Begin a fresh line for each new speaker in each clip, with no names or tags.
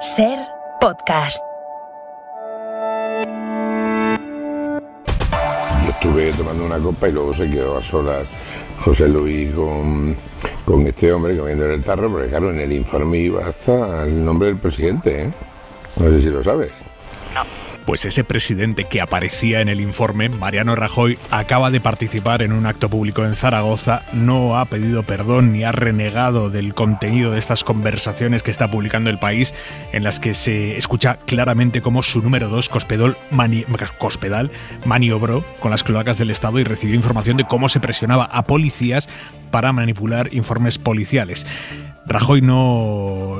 SER Podcast.
Yo estuve tomando una copa y luego se quedó a solas José Luis con este hombre comiendo en el tarro, porque claro, en el informe iba hasta el nombre del presidente, ¿eh? No sé si lo sabes.
No. Pues ese presidente que aparecía en el informe, Mariano Rajoy, acaba de participar en un acto público en Zaragoza, no ha pedido perdón ni ha renegado del contenido de estas conversaciones que está publicando El País, en las que se escucha claramente cómo su número 2, Cospedal, maniobró con las cloacas del Estado y recibió información de cómo se presionaba a policías para manipular informes policiales. Rajoy no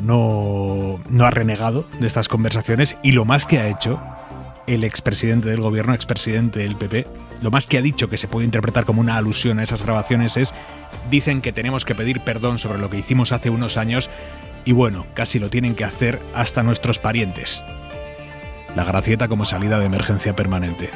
ha renegado de estas conversaciones y lo más que ha hecho el expresidente del gobierno, expresidente del PP, lo más que ha dicho que se puede interpretar como una alusión a esas grabaciones es: dicen que tenemos que pedir perdón sobre lo que hicimos hace unos años y bueno, casi lo tienen que hacer hasta nuestros parientes. La gracieta como salida de emergencia permanente.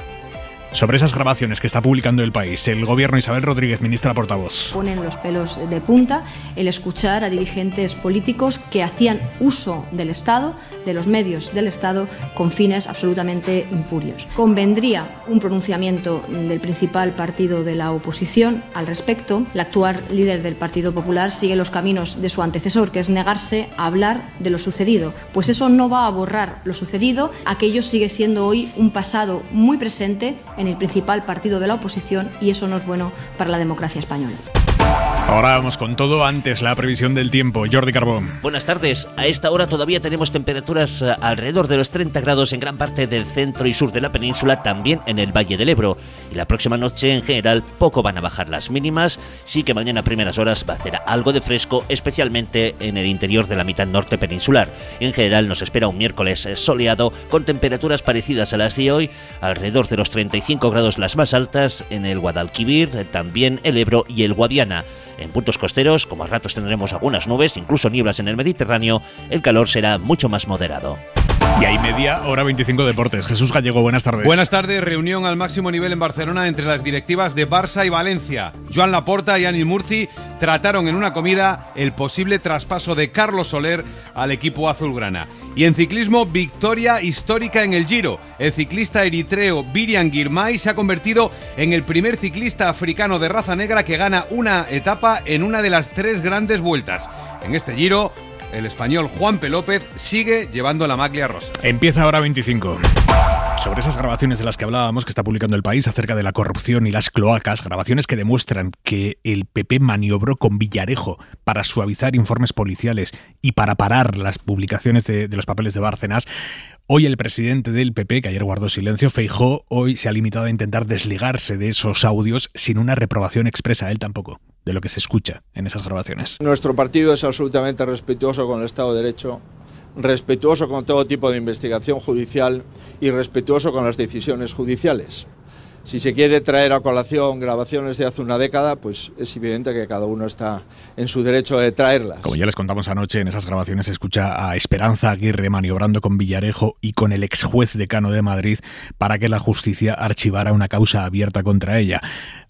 Sobre esas grabaciones que está publicando El País, el gobierno, Isabel Rodríguez, ministra portavoz.
Ponen los pelos de punta el escuchar a dirigentes políticos que hacían uso del Estado, de los medios del Estado, con fines absolutamente impurios. Convendría un pronunciamiento del principal partido de la oposición al respecto. El actual líder del Partido Popular sigue los caminos de su antecesor, que es negarse a hablar de lo sucedido. Pues eso no va a borrar lo sucedido. Aquello sigue siendo hoy un pasado muy presente en el principal partido de la oposición y eso no es bueno para la democracia española.
Ahora vamos con todo, antes la previsión del tiempo. Jordi Carbón.
Buenas tardes. A esta hora todavía tenemos temperaturas alrededor de los 30 grados en gran parte del centro y sur de la península, también en el Valle del Ebro. Y la próxima noche, en general, poco van a bajar las mínimas. Sí que mañana a primeras horas va a hacer algo de fresco, especialmente en el interior de la mitad norte peninsular. En general nos espera un miércoles soleado, con temperaturas parecidas a las de hoy, alrededor de los 35 grados las más altas en el Guadalquivir, también el Ebro y el Guadiana. En puntos costeros, como a ratos tendremos algunas nubes, incluso nieblas en el Mediterráneo, el calor será mucho más moderado.
Y hay media hora 25 deportes. Jesús Gallego, buenas tardes.
Buenas tardes. Reunión al máximo nivel en Barcelona entre las directivas de Barça y Valencia. Joan Laporta y Anil Murci trataron en una comida el posible traspaso de Carlos Soler al equipo azulgrana. Y en ciclismo, victoria histórica en el Giro. El ciclista eritreo Birian Girmay se ha convertido en el primer ciclista africano de raza negra que gana una etapa en una de las 3 grandes vueltas. En este Giro, el español Juanpe López sigue llevando la maglia rosa.
Empieza ahora 25. Sobre esas grabaciones de las que hablábamos que está publicando El País acerca de la corrupción y las cloacas, grabaciones que demuestran que el PP maniobró con Villarejo para suavizar informes policiales y para parar las publicaciones de los papeles de Bárcenas. Hoy el presidente del PP, que ayer guardó silencio, Feijóo, hoy se ha limitado a intentar desligarse de esos audios sin una reprobación expresa, él tampoco, de lo que se escucha en esas grabaciones.
Nuestro partido es absolutamente respetuoso con el Estado de Derecho, respetuoso con todo tipo de investigación judicial y respetuoso con las decisiones judiciales. Si se quiere traer a colación grabaciones de hace una década, pues es evidente que cada uno está en su derecho de traerlas.
Como ya les contamos anoche, en esas grabaciones se escucha a Esperanza Aguirre maniobrando con Villarejo y con el ex juez decano de Madrid para que la justicia archivara una causa abierta contra ella.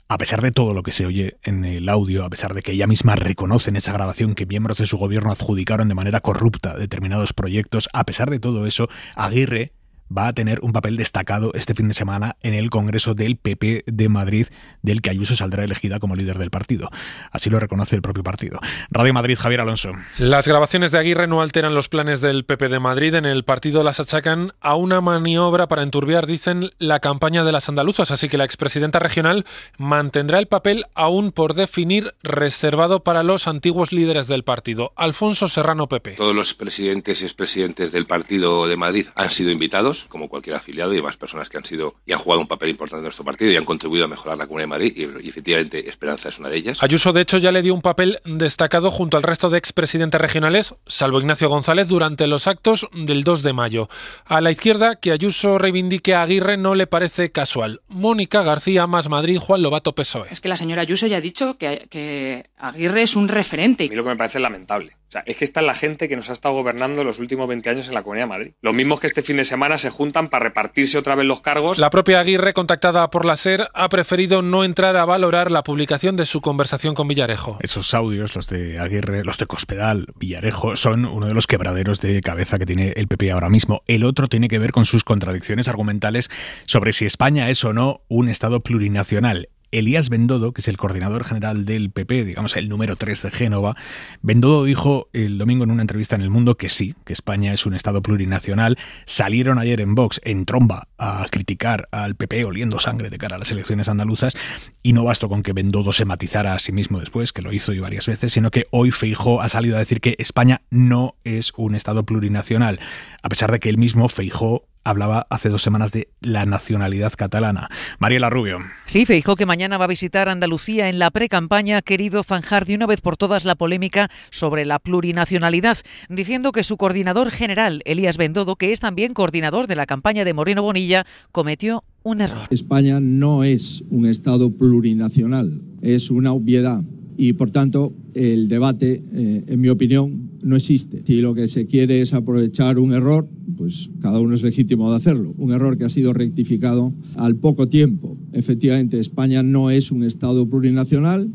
A pesar de todo lo que se oye en el audio, a pesar de que ella misma reconoce en esa grabación que miembros de su gobierno adjudicaron de manera corrupta determinados proyectos, a pesar de todo eso, Aguirre va a tener un papel destacado este fin de semana en el Congreso del PP de Madrid, del que Ayuso saldrá elegida como líder del partido. Así lo reconoce el propio partido. Radio Madrid, Javier Alonso.
Las grabaciones de Aguirre no alteran los planes del PP de Madrid. En el partido las achacan a una maniobra para enturbiar, dicen, la campaña de las andaluzas. Así que la expresidenta regional mantendrá el papel aún por definir reservado para los antiguos líderes del partido. Alfonso Serrano, PP.
Todos los presidentes y expresidentes del partido de Madrid han sido invitados, como cualquier afiliado, y más personas que han sido y han jugado un papel importante en nuestro partido y han contribuido a mejorar la Comunidad de Madrid, y efectivamente Esperanza es una de ellas.
Ayuso, de hecho, ya le dio un papel destacado junto al resto de expresidentes regionales, salvo Ignacio González, durante los actos del 2 de mayo. A la izquierda, que Ayuso reivindique a Aguirre no le parece casual. Mónica García, Más Madrid, Juan Lobato, PSOE.
Es que la señora Ayuso ya ha dicho que Aguirre es un referente.
A mí lo que me parece lamentable
O sea, es que esta es la gente que nos ha estado gobernando los últimos 20 años en la Comunidad de Madrid. Los mismos que este fin de semana se juntan para repartirse otra vez los cargos.
La propia Aguirre, contactada por la SER, ha preferido no entrar a valorar la publicación de su conversación con Villarejo.
Esos audios, los de Aguirre, los de Cospedal, Villarejo, son uno de los quebraderos de cabeza que tiene el PP ahora mismo. El otro tiene que ver con sus contradicciones argumentales sobre si España es o no un Estado plurinacional. Elías Bendodo, que es el coordinador general del PP, digamos el número 3 de Génova, Bendodo dijo el domingo en una entrevista en El Mundo que sí, que España es un Estado plurinacional. Salieron ayer en Vox, en tromba, a criticar al PP oliendo sangre de cara a las elecciones andaluzas, y no bastó con que Bendodo se matizara a sí mismo después, que lo hizo y varias veces, sino que hoy Feijóo ha salido a decir que España no es un Estado plurinacional, a pesar de que él mismo, Feijóo, hablaba hace 2 semanas de la nacionalidad catalana. Mariela Rubio.
Sí, Feijóo, que mañana va a visitar Andalucía en la precampaña, ha querido zanjar de una vez por todas la polémica sobre la plurinacionalidad, diciendo que su coordinador general, Elías Bendodo, que es también coordinador de la campaña de Moreno Bonilla, cometió un error.
España no es un Estado plurinacional, es una obviedad. Y, por tanto, el debate, en mi opinión, no existe. Si lo que se quiere es aprovechar un error, pues cada uno es legítimo de hacerlo. Un error que ha sido rectificado al poco tiempo. Efectivamente, España no es un Estado plurinacional.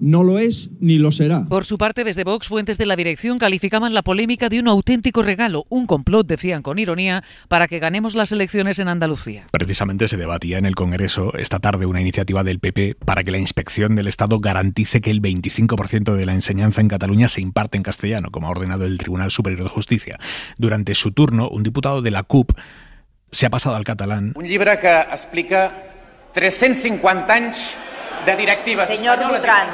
No lo es ni lo será.
Por su parte, desde Vox, fuentes de la dirección calificaban la polémica de un auténtico regalo, un complot, decían con ironía, para que ganemos las elecciones en Andalucía.
Precisamente se debatía en el Congreso esta tarde una iniciativa del PP para que la Inspección del Estado garantice que el 25% de la enseñanza en Cataluña se imparte en castellano, como ha ordenado el Tribunal Superior de Justicia. Durante su turno, un diputado de la CUP se ha pasado al catalán.
Un llibre que explica 350 anys de directivas
señor Butrán,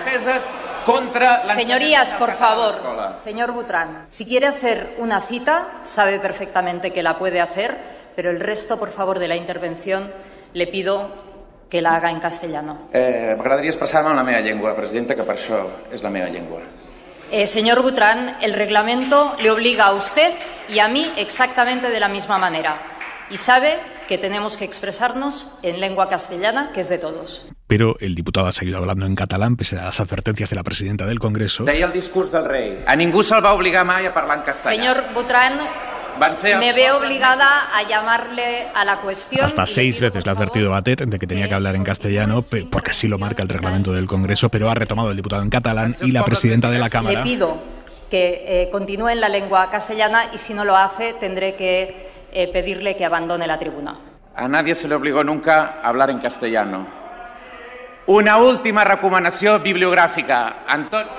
contra la
señorías, por favor, señor Butrán, si quiere hacer una cita, sabe perfectamente que la puede hacer, pero el resto, por favor, de la intervención le pido que la haga en castellano.
M'agradaria expressar-me en la meva llengua, presidenta, que per això és la meva llengua.
Señor Butrán, el reglamento le obliga a usted y a mí exactamente de la misma manera. Y sabe que tenemos que expresarnos en lengua castellana, que es de todos.
Pero el diputado ha seguido hablando en catalán, pese a las advertencias de la presidenta del Congreso.
Deia el discurs del rei. A ningú se'l va obligar mai a parlar en castellà.
Señor Butrán, me veo obligada a llamarle a la cuestión.
Hasta 6 veces le ha advertido Batet de que tenía que hablar en castellano, porque así lo marca el reglamento del Congreso, pero ha retomado el diputado en catalán y la presidenta de la Cámara.
Le pido que continúe en la lengua castellana y si no lo hace tendré que pedirle que abandone la tribuna.
A nadie se le obligó nunca a hablar en castellano. Una última recomendación bibliográfica.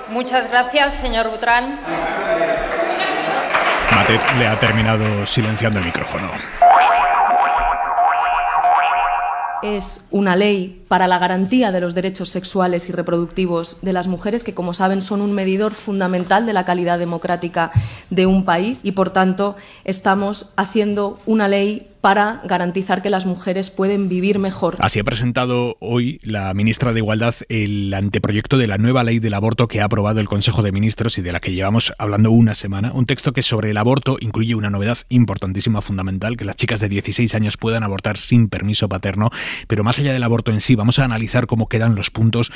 Muchas gracias, señor Butrán.
Batet le ha terminado silenciando el micrófono.
Es una ley para la garantía de los derechos sexuales y reproductivos de las mujeres que, como saben, son un medidor fundamental de la calidad democrática de un país y, por tanto, estamos haciendo una ley para garantizar que las mujeres pueden vivir mejor.
Así ha presentado hoy la ministra de Igualdad el anteproyecto de la nueva ley del aborto que ha aprobado el Consejo de Ministros y de la que llevamos hablando una semana. Un texto que sobre el aborto incluye una novedad importantísima, fundamental, que las chicas de 16 años puedan abortar sin permiso paterno. Pero más allá del aborto en sí, vamos a analizar cómo quedan los puntos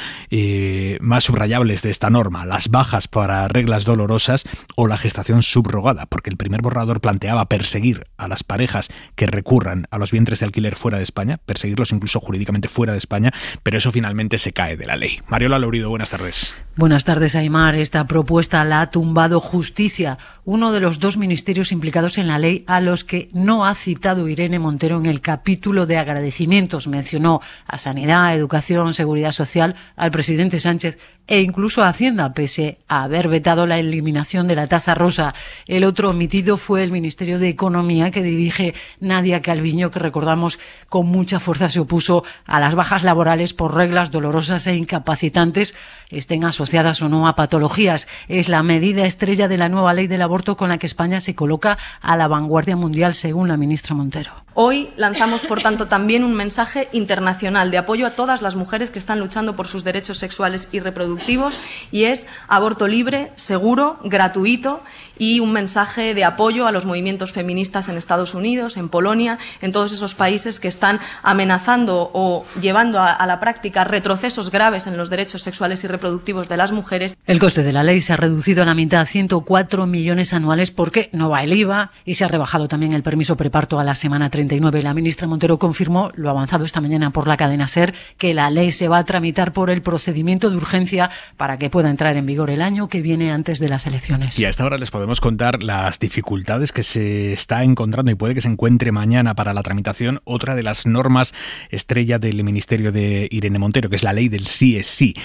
más subrayables de esta norma. Las bajas para reglas dolorosas o la gestación subrogada, porque el primer borrador planteaba perseguir a las parejas que recurran a los vientres de alquiler fuera de España, perseguirlos incluso jurídicamente fuera de España, pero eso finalmente se cae de la ley. Mariola Lourido, buenas tardes.
Buenas tardes, Aimar. Esta propuesta la ha tumbado Justicia, uno de los 2 ministerios implicados en la ley a los que no ha citado Irene Montero en el capítulo de agradecimientos. Mencionó a Sanidad, Educación, Seguridad Social, al presidente Sánchez e incluso a Hacienda, pese a haber vetado la eliminación de la tasa rosa. El otro omitido fue el Ministerio de Economía, que dirige Nadia Calviño, que recordamos con mucha fuerza se opuso a las bajas laborales por reglas dolorosas e incapacitantes, estén asociadas o no a patologías. Es la medida estrella de la nueva ley del aborto con la que España se coloca a la vanguardia mundial, según la ministra Montero.
Hoy lanzamos, por tanto, también un mensaje internacional de apoyo a todas las mujeres que están luchando por sus derechos sexuales y reproductivos, y es aborto libre, seguro, gratuito, y un mensaje de apoyo a los movimientos feministas en Estados Unidos, en Polonia, en todos esos países que están amenazando o llevando a la práctica retrocesos graves en los derechos sexuales y reproductivos de las mujeres.
El coste de la ley se ha reducido a la mitad, 104 millones anuales, porque no va el IVA, y se ha rebajado también el permiso preparto a la semana 39. La ministra Montero confirmó, lo avanzado esta mañana por la cadena SER, que la ley se va a tramitar por el procedimiento de urgencia para que pueda entrar en vigor el año que viene antes de las elecciones.
Y a esta hora les podemos contar las dificultades que se está encontrando y puede que se encuentre mañana para la tramitación otra de las normas estrella del Ministerio de Irene Montero, que es la ley del sí es sí.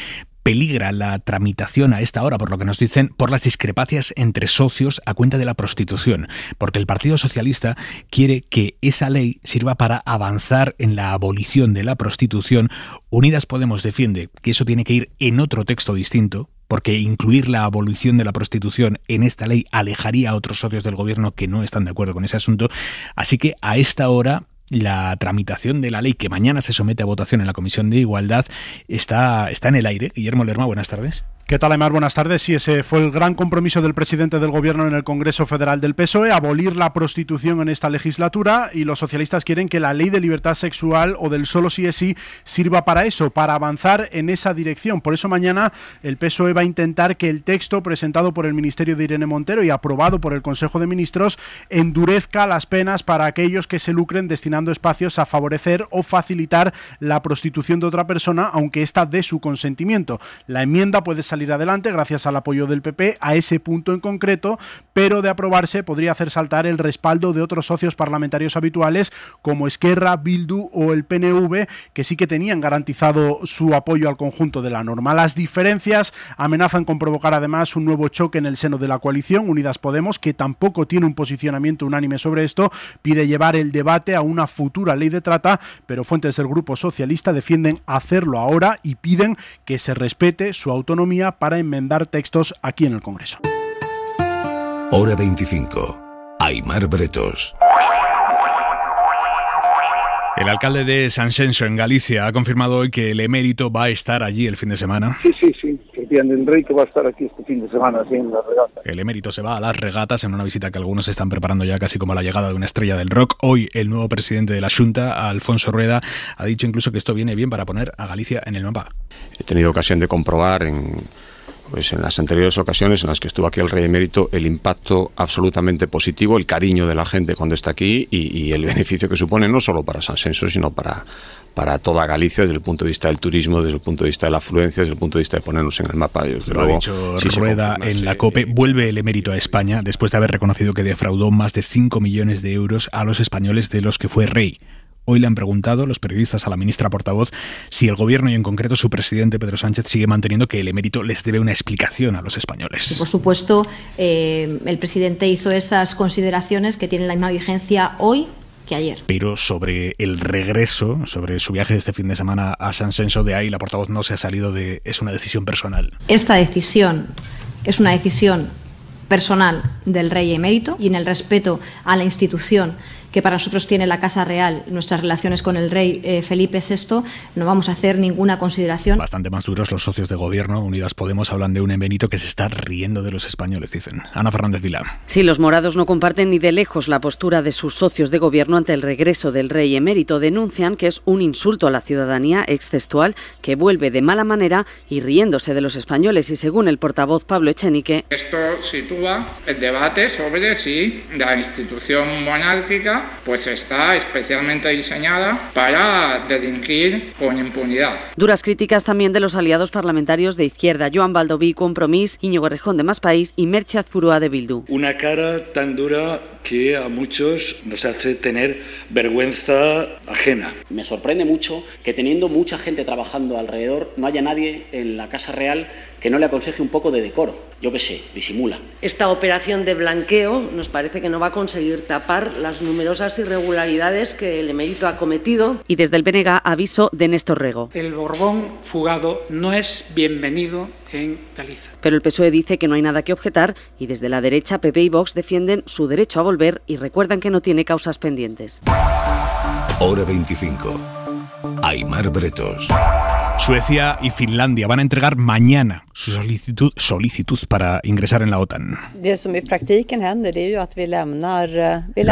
Peligra la tramitación a esta hora, por lo que nos dicen, por las discrepancias entre socios a cuenta de la prostitución, porque el Partido Socialista quiere que esa ley sirva para avanzar en la abolición de la prostitución. Unidas Podemos defiende que eso tiene que ir en otro texto distinto, porque incluir la abolición de la prostitución en esta ley alejaría a otros socios del gobierno que no están de acuerdo con ese asunto. Así que a esta hora la tramitación de la ley que mañana se somete a votación en la Comisión de Igualdad está en el aire. Guillermo Lerma, buenas tardes.
¿Qué tal, Aymar? Buenas tardes. Sí, ese fue el gran compromiso del presidente del Gobierno en el Congreso Federal del PSOE, abolir la prostitución en esta legislatura, y los socialistas quieren que la ley de libertad sexual o del solo sí es sí sirva para eso, para avanzar en esa dirección. Por eso mañana el PSOE va a intentar que el texto presentado por el Ministerio de Irene Montero y aprobado por el Consejo de Ministros endurezca las penas para aquellos que se lucren destinando espacios a favorecer o facilitar la prostitución de otra persona, aunque ésta dé su consentimiento. La enmienda puede salir adelante gracias al apoyo del PP a ese punto en concreto, pero de aprobarse podría hacer saltar el respaldo de otros socios parlamentarios habituales como Esquerra, Bildu o el PNV, que sí que tenían garantizado su apoyo al conjunto de la norma. Las diferencias amenazan con provocar además un nuevo choque en el seno de la coalición. Unidas Podemos, que tampoco tiene un posicionamiento unánime sobre esto, pide llevar el debate a una futura ley de trata, pero fuentes del Grupo Socialista defienden hacerlo ahora y piden que se respete su autonomía para enmendar textos aquí en el Congreso.
Hora 25. Aymar Bretos.
El alcalde de Sanxenxo, en Galicia, ha confirmado hoy que el emérito va a estar allí el fin de semana.
Sí. Enrique va a estar aquí este fin de semana, sí, en las regatas.
El emérito se va a las regatas en una visita que algunos están preparando ya casi como la llegada de una estrella del rock. Hoy el nuevo presidente de la Xunta, Alfonso Rueda, ha dicho incluso que esto viene bien para poner a Galicia en el mapa.
He tenido ocasión de comprobar en las anteriores ocasiones en las que estuvo aquí el rey emérito el impacto absolutamente positivo, el cariño de la gente cuando está aquí y el beneficio que supone no solo para Sanxenxo, sino para toda Galicia desde el punto de vista del turismo, desde el punto de vista de la afluencia, desde el punto de vista de ponernos en el mapa.
Lo ha dicho Rueda en la COPE. Vuelve el emérito a España después de haber reconocido que defraudó más de 5 millones de euros a los españoles de los que fue rey. Hoy le han preguntado los periodistas a la ministra portavoz si el gobierno y en concreto su presidente Pedro Sánchez sigue manteniendo que el emérito les debe una explicación a los españoles.
Por supuesto, el presidente hizo esas consideraciones que tienen la misma vigencia hoy que ayer.
Pero sobre el regreso, sobre su viaje de este fin de semana a Sanxenxo, de ahí la portavoz no se ha salido de es una decisión personal.
Esta decisión es una decisión personal del rey emérito y en el respeto a la institución que para nosotros tiene la Casa Real, nuestras relaciones con el rey Felipe VI, no vamos a hacer ninguna consideración.
Bastante más duros los socios de gobierno. Unidas Podemos hablan de un emérito que se está riendo de los españoles, dicen. Ana Fernández Vilá.
Sí, los morados no comparten ni de lejos la postura de sus socios de gobierno ante el regreso del rey emérito. Denuncian que es un insulto a la ciudadanía, extextual, que vuelve de mala manera y riéndose de los españoles. Y según el portavoz Pablo Echenique,
esto sitúa el debate sobre si la institución monárquica pues está especialmente diseñada para delinquir con impunidad.
Duras críticas también de los aliados parlamentarios de izquierda, Joan Baldoví, Compromís, Íñigo Errejón de Más País y Merche Azpurúa de Bildu.
Una cara tan dura que a muchos nos hace tener vergüenza ajena.
Me sorprende mucho que teniendo mucha gente trabajando alrededor no haya nadie en la Casa Real que no le aconseje un poco de decoro. Yo qué sé, disimula.
Esta operación de blanqueo nos parece que no va a conseguir tapar las numerosas irregularidades que el emérito ha cometido.
Y desde el BNG aviso de Néstor Rego.
El Borbón fugado no es bienvenido en Galicia.
Pero el PSOE dice que no hay nada que objetar y desde la derecha PP y Vox defienden su derecho a votar. volver y recuerdan que no tiene causas pendientes.
Hora 25. Aimar Bretos.
Suecia y Finlandia van a entregar mañana su solicitud para ingresar en la OTAN. Lo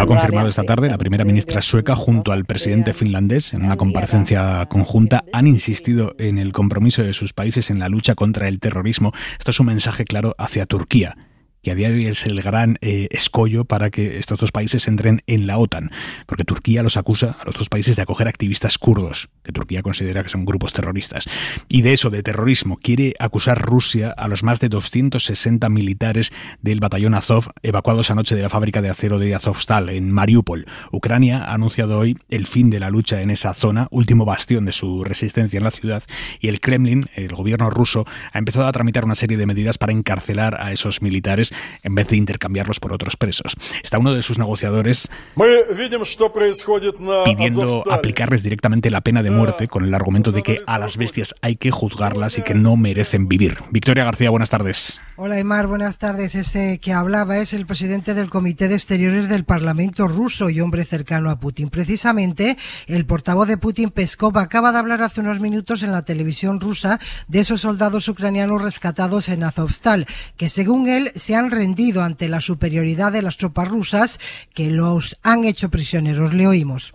ha confirmado esta tarde la primera ministra sueca junto al presidente finlandés en una comparecencia conjunta. Han insistido en el compromiso de sus países en la lucha contra el terrorismo. Esto es un mensaje claro hacia Turquía, que a día de hoy es el gran escollo para que estos dos países entren en la OTAN, porque Turquía los acusa a los dos países de acoger activistas kurdos, que Turquía considera que son grupos terroristas. Y de eso, de terrorismo, quiere acusar Rusia a los más de 260 militares del batallón Azov evacuados anoche de la fábrica de acero de Azovstal, en Mariupol. Ucrania ha anunciado hoy el fin de la lucha en esa zona, último bastión de su resistencia en la ciudad, y el Kremlin, el gobierno ruso, ha empezado a tramitar una serie de medidas para encarcelar a esos militares en vez de intercambiarlos por otros presos. Está uno de sus negociadores pidiendo aplicarles directamente la pena de muerte con el argumento de que a las bestias hay que juzgarlas y que no merecen vivir. Victoria García, buenas tardes.
Hola Aimar, buenas tardes. Ese que hablaba es el presidente del Comité de Exteriores del Parlamento ruso y hombre cercano a Putin. Precisamente, el portavoz de Putin, Peskov, acaba de hablar hace unos minutos en la televisión rusa de esos soldados ucranianos rescatados en Azovstal, que según él se han rendido ante la superioridad de las tropas rusas que los han hecho prisioneros. Le oímos.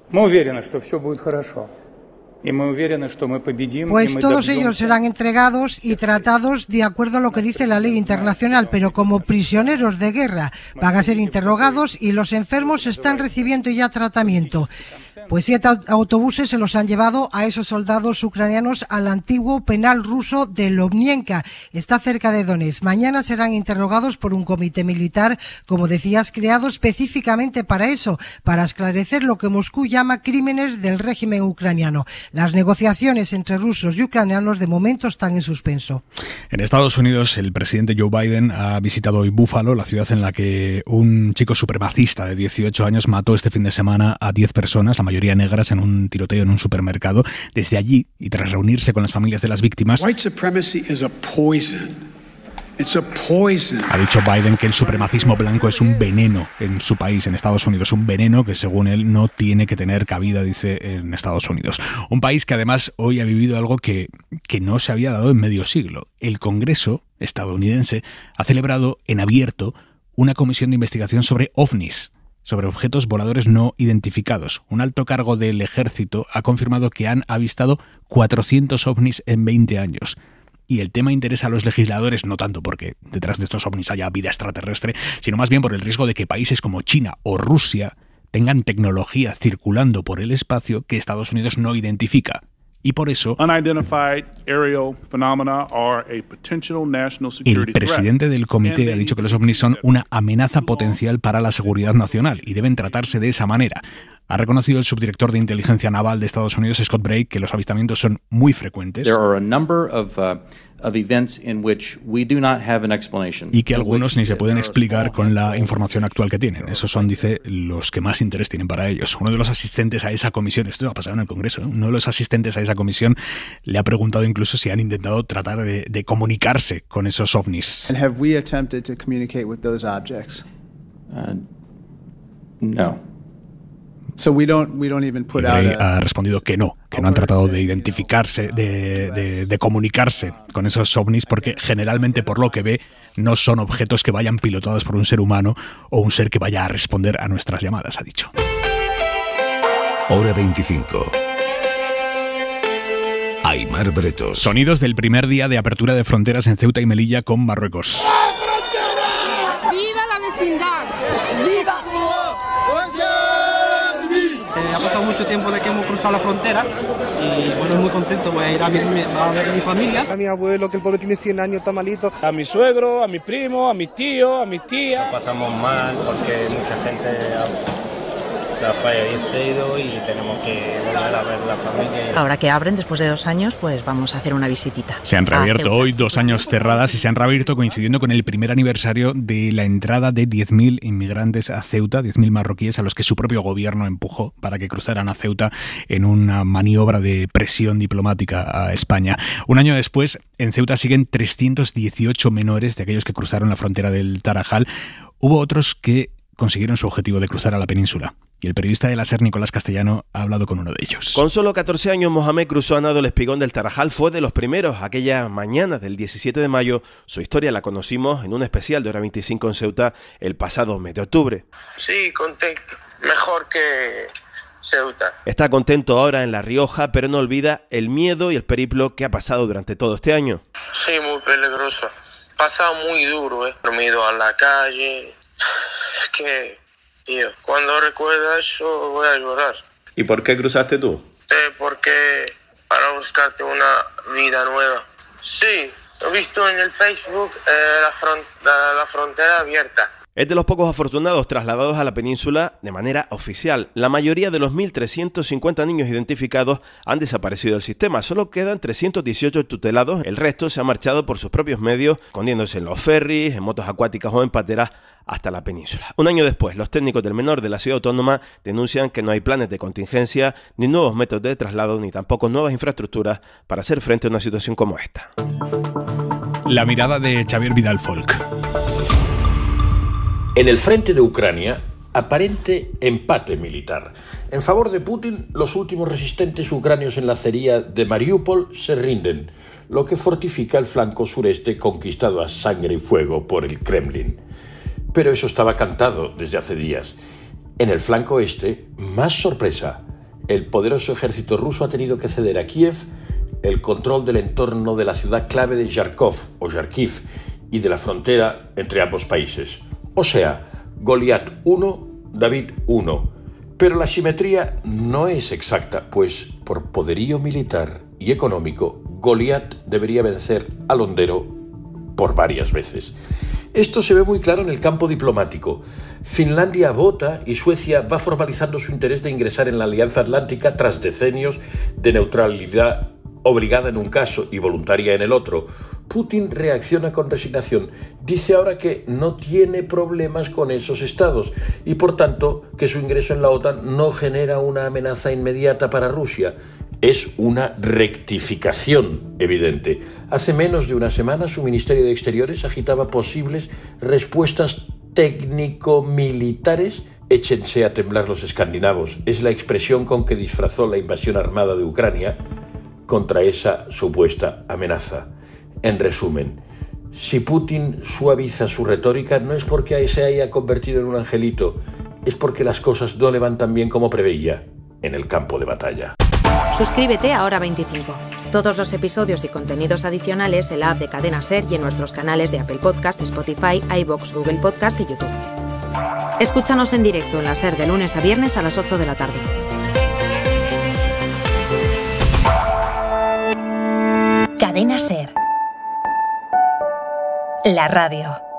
Pues todos ellos serán entregados y tratados de acuerdo a lo que dice la ley internacional, pero como prisioneros de guerra. Van a ser interrogados y los enfermos están recibiendo ya tratamiento. Pues 7 autobuses se los han llevado a esos soldados ucranianos al antiguo penal ruso de Lovnienka. Está cerca de Donetsk. Mañana serán interrogados por un comité militar, como decías, creado específicamente para eso, para esclarecer lo que Moscú llama crímenes del régimen ucraniano. Las negociaciones entre rusos y ucranianos de momento están en suspenso.
En Estados Unidos, el presidente Joe Biden ha visitado hoy Buffalo, la ciudad en la que un chico supremacista de 18 años mató este fin de semana a 10 personas, la mayoría negras, en un tiroteo en un supermercado. Desde allí, y tras reunirse con las familias de las víctimas, ha dicho Biden que el supremacismo blanco es un veneno en su país, en Estados Unidos, un veneno que según él no tiene que tener cabida, dice, en Estados Unidos. Un país que además hoy ha vivido algo que no se había dado en medio siglo. El Congreso estadounidense ha celebrado en abierto una comisión de investigación sobre ovnis, sobre objetos voladores no identificados. Un alto cargo del ejército ha confirmado que han avistado 400 ovnis en 20 años. Y el tema interesa a los legisladores no tanto porque detrás de estos ovnis haya vida extraterrestre, sino más bien por el riesgo de que países como China o Rusia tengan tecnología circulando por el espacio que Estados Unidos no identifica. Y por eso, el presidente del comité ha dicho que los ovnis son una amenaza potencial para la seguridad nacional y deben tratarse de esa manera. Ha reconocido el subdirector de inteligencia naval de Estados Unidos, Scott Bragg, que los avistamientos son muy frecuentes y que algunos ni se pueden explicar con la información actual que tienen. Esos son, dice, los que más interés tienen para ellos. Uno de los asistentes a esa comisión, esto ha pasado en el Congreso, uno de los asistentes a esa comisión le ha preguntado incluso si han intentado tratar de comunicarse con esos ovnis.
No.
Ha respondido que no han tratado de identificarse, de comunicarse con esos ovnis, porque generalmente, por lo que ve, no son objetos que vayan pilotados por un ser humano o un ser que vaya a responder a nuestras llamadas, ha dicho.
Hora 25. Aimar Bretos.
Sonidos del primer día de apertura de fronteras en Ceuta y Melilla con Marruecos.
¡Viva la vecindad! ¡Viva!
Ha pasado mucho tiempo de que hemos cruzado la frontera y bueno, muy contento, voy a ir a ver a mi familia.
A mi abuelo, que el pobre tiene 100 años, está malito.
A mi suegro, a mi primo, a mi tío, a mi tía.
Pasamos mal porque mucha gente se ha fallecido y tenemos que volver a ver la familia.
Ahora que abren después de 2 años, pues vamos a hacer una visitita.
Se han reabierto hoy 2 años cerradas y se han reabierto coincidiendo con el primer aniversario de la entrada de 10.000 inmigrantes a Ceuta, 10.000 marroquíes a los que su propio gobierno empujó para que cruzaran a Ceuta en una maniobra de presión diplomática a España. Un año después, en Ceuta siguen 318 menores de aquellos que cruzaron la frontera del Tarajal. Hubo otros que consiguieron su objetivo de cruzar a la península. Y el periodista de la SER, Nicolás Castellano, ha hablado con uno de ellos.
Con solo 14 años, Mohamed cruzó a nado el espigón del Tarajal. Fue de los primeros. Aquella mañana del 17 de mayo, su historia la conocimos en un especial de Hora 25 en Ceuta el pasado mes de octubre.
Sí, contento. Mejor que Ceuta.
Está contento ahora en La Rioja, pero no olvida el miedo y el periplo que ha pasado durante todo este año.
Sí, muy peligroso. Pasado muy duro, dormido a la calle. Es que, tío, cuando recuerdo eso voy a llorar.
¿Y por qué cruzaste tú?
Porque para buscarte una vida nueva. Sí, he visto en el Facebook la frontera abierta.
Es de los pocos afortunados trasladados a la península de manera oficial. La mayoría de los 1.350 niños identificados han desaparecido del sistema. Solo quedan 318 tutelados. El resto se ha marchado por sus propios medios, escondiéndose en los ferries, en motos acuáticas o en pateras hasta la península. Un año después, los técnicos del menor de la ciudad autónoma denuncian que no hay planes de contingencia, ni nuevos métodos de traslado, ni tampoco nuevas infraestructuras para hacer frente a una situación como esta.
La mirada de Xavier Vidal Folk.
En el frente de Ucrania, aparente empate militar. En favor de Putin, los últimos resistentes ucranios en la acería de Mariupol se rinden, lo que fortifica el flanco sureste conquistado a sangre y fuego por el Kremlin. Pero eso estaba cantado desde hace días. En el flanco este, más sorpresa, el poderoso ejército ruso ha tenido que ceder a Kiev el control del entorno de la ciudad clave de Kharkov o Kharkiv y de la frontera entre ambos países. O sea, Goliat 1, David 1. Pero la simetría no es exacta, pues por poderío militar y económico, Goliat debería vencer al hondero por varias veces. Esto se ve muy claro en el campo diplomático. Finlandia vota y Suecia va formalizando su interés de ingresar en la Alianza Atlántica tras decenios de neutralidad obligada en un caso y voluntaria en el otro. Putin reacciona con resignación. Dice ahora que no tiene problemas con esos estados y, por tanto, que su ingreso en la OTAN no genera una amenaza inmediata para Rusia. Es una rectificación evidente. Hace menos de una semana, su Ministerio de Exteriores agitaba posibles respuestas técnico-militares. Échense a temblar los escandinavos. Es la expresión con que disfrazó la invasión armada de Ucrania contra esa supuesta amenaza. En resumen, si Putin suaviza su retórica, no es porque se haya convertido en un angelito, es porque las cosas no le van tan bien como preveía en el campo de batalla.
Suscríbete a Hora 25. Todos los episodios y contenidos adicionales en la app de Cadena SER y en nuestros canales de Apple Podcast, Spotify, iVoox, Google Podcast y YouTube. Escúchanos en directo en la SER de lunes a viernes a las 8 de la tarde. Cadena SER. La radio.